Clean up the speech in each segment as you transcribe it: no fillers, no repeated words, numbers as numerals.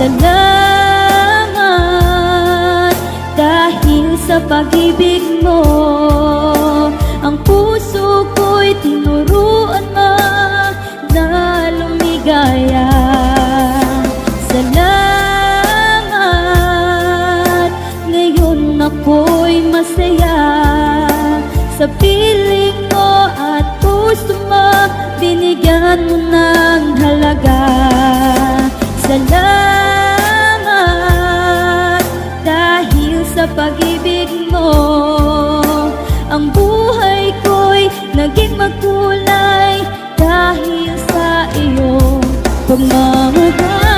Salamat dahil sa pag-ibig mo, ang puso ko'y tinuruan mo na lumigaya. Salamat, ngayon ako'y masaya sa piling mo at puso mo, binigyan mo ng halaga. Salamat dahil sa pag-ibig mo, ang buhay ko'y naging magkulay dahil sa iyong pagmamahal.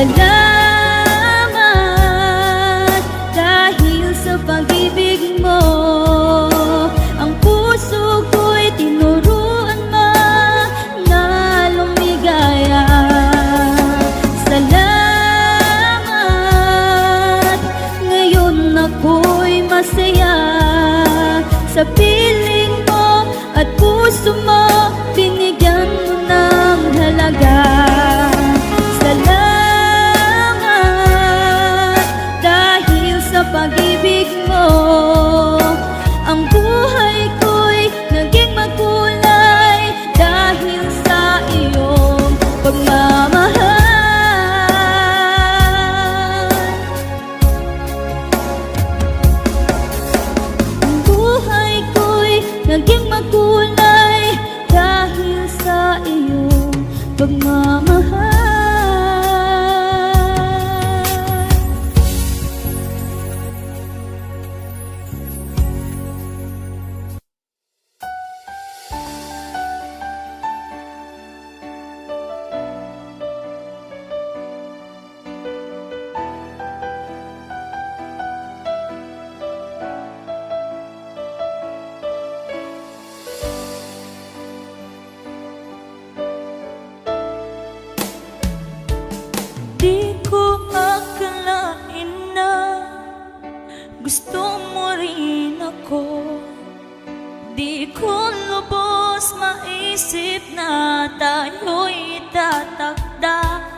Salamat dahil sa pag-ibig mo, ang puso ko'y tinuruan mo na lumigaya. Salamat, ngayon ako'y masaya sa piling mo at puso mo, binigyan mo ng halaga. Pag-ibig mo, ang buhay ko'y naging magkulay dahil sa iyong pagmamahal. Ang buhay ko'y naging magkulay dahil sa iyong pagmamahal. Gusto mo rin ako, di ko lubos maisip na tayo'y tatakda.